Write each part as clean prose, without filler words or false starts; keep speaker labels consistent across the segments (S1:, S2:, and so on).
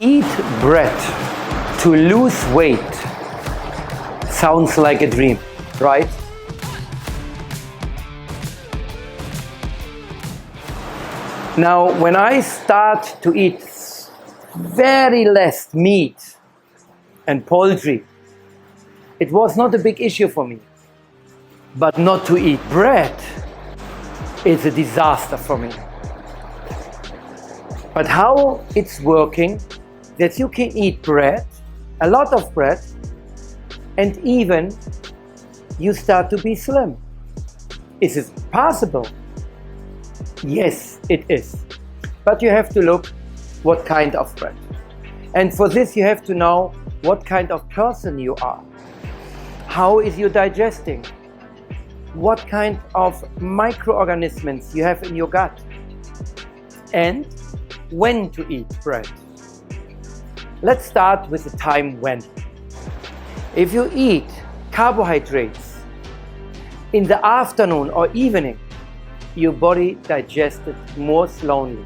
S1: Eat bread to lose weight sounds like a dream, right? Now, when I start to eat very less meat and poultry, it was not a big issue for me. But not to eat bread is a disaster for me. But how it's working, that you can eat bread, a lot of bread, and even you start to be slim. Is it possible? Yes, it is. But you have to look what kind of bread. And for this you have to know what kind of person you are. How is your digesting? What kind of microorganisms you have in your gut? And when to eat bread. Let's start with the time when. If you eat carbohydrates in the afternoon or evening, your body digests it more slowly.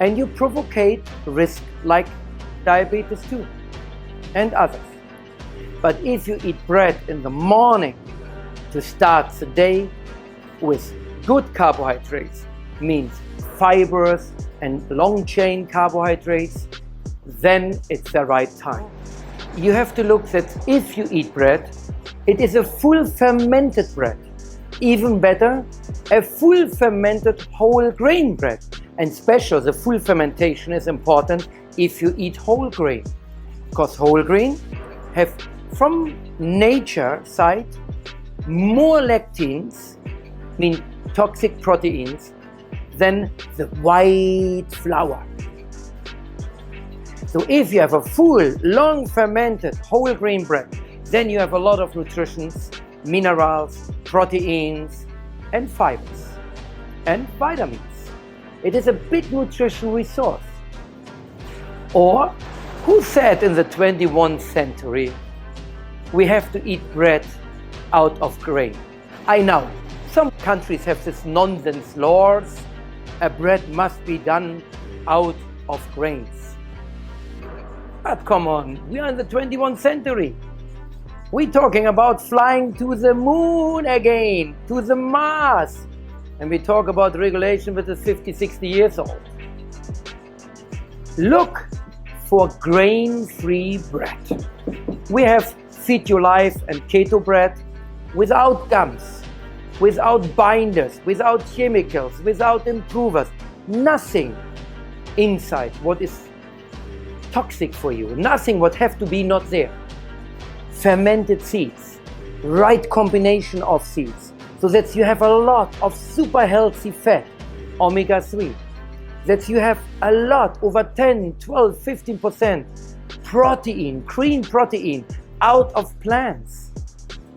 S1: And you provocate risk like diabetes too, and others. But if you eat bread in the morning to start the day with good carbohydrates, means fibers and long chain carbohydrates, then it's the right time. You have to look that if you eat bread, it is a full fermented bread. Even better, a full fermented whole grain bread. And special, the full fermentation is important if you eat whole grain. Because whole grain have, from nature side, more lectins, mean toxic proteins, than the white flour. So if you have a full, long fermented whole grain bread, then you have a lot of nutritions, minerals, proteins, and fibers, and vitamins. It is a big nutrition resource. Or, who said in the 21st century, we have to eat bread out of grain? I know, some countries have this nonsense laws, a bread must be done out of grains. But come on, we are in the 21st century. We're talking about flying to the moon again, to the Mars. And we talk about regulation with the 50, 60 years old. Look for grain-free bread. We have Feed Your Life and keto bread without gums, without binders, without chemicals, without improvers. Nothing inside what is toxic for you, nothing what have to be not there. Fermented seeds, right combination of seeds, so that you have a lot of super healthy fat, omega-3, that you have a lot, over 10, 12, 15% protein, green protein out of plants,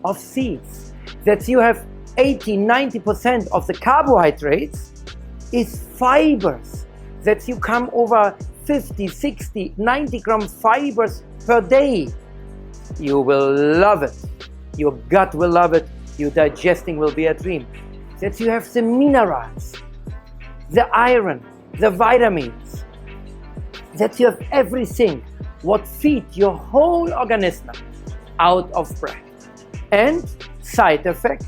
S1: of seeds, that you have 80, 90% of the carbohydrates is fibers, that you come over 50, 60, 90 gram fibers per day. You will love it. Your gut will love it. Your digesting will be a dream. That you have the minerals, the iron, the vitamins. That you have everything what feed your whole organism out of bread. And side effect,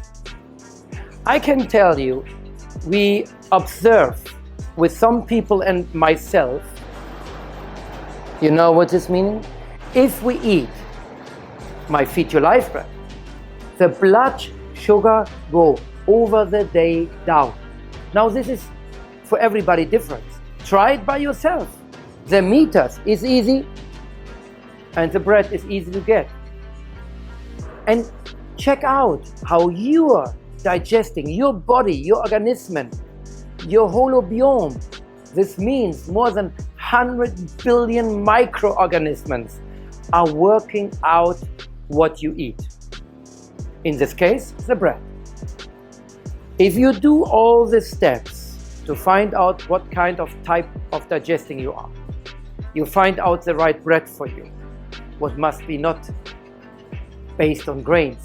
S1: I can tell you, we observe with some people and myself, you know what this means? If we eat my Feed Your Life bread, the blood sugar go over the day down. Now this is for everybody different. Try it by yourself. The meters is easy and the bread is easy to get. And check out how you are digesting, your body, your organism, your holobiome. This means more than 100 billion microorganisms are working out what you eat. In this case, the bread. If you do all the steps to find out what kind of type of digesting you are, you find out the right bread for you, what must be not based on grains.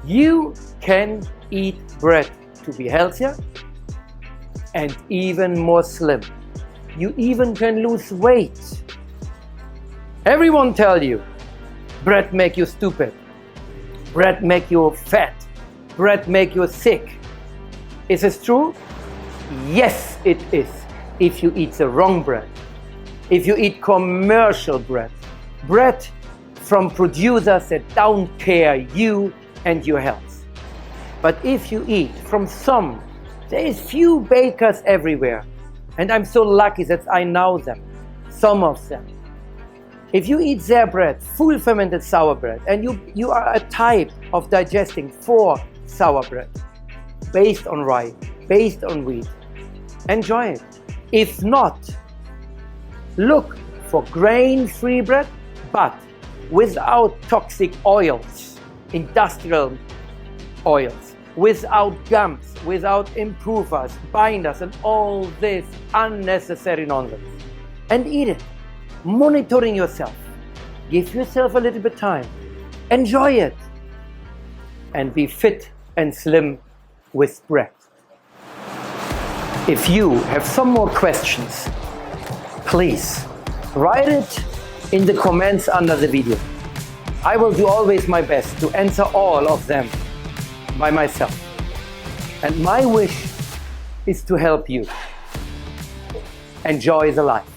S1: You can eat bread to be healthier and even more slim. You even can lose weight. Everyone tell you, bread make you stupid. Bread make you fat. Bread make you sick. Is this true? Yes, it is. If you eat the wrong bread. If you eat commercial bread. Bread from producers that don't care you and your health. But if you eat from some, there is few bakers everywhere. And I'm so lucky that I know them, some of them. If you eat their bread, full fermented sour bread, and you are a type of digesting for sour bread, based on rye, based on wheat, enjoy it. If not, look for grain-free bread, but without toxic oils, industrial oils, without gums, without improvers, binders, and all this unnecessary nonsense. And eat it, monitoring yourself. Give yourself a little bit time. Enjoy it. And be fit and slim with bread. If you have some more questions, please write it in the comments under the video. I will do always my best to answer all of them by myself. And my wish is to help you enjoy the life.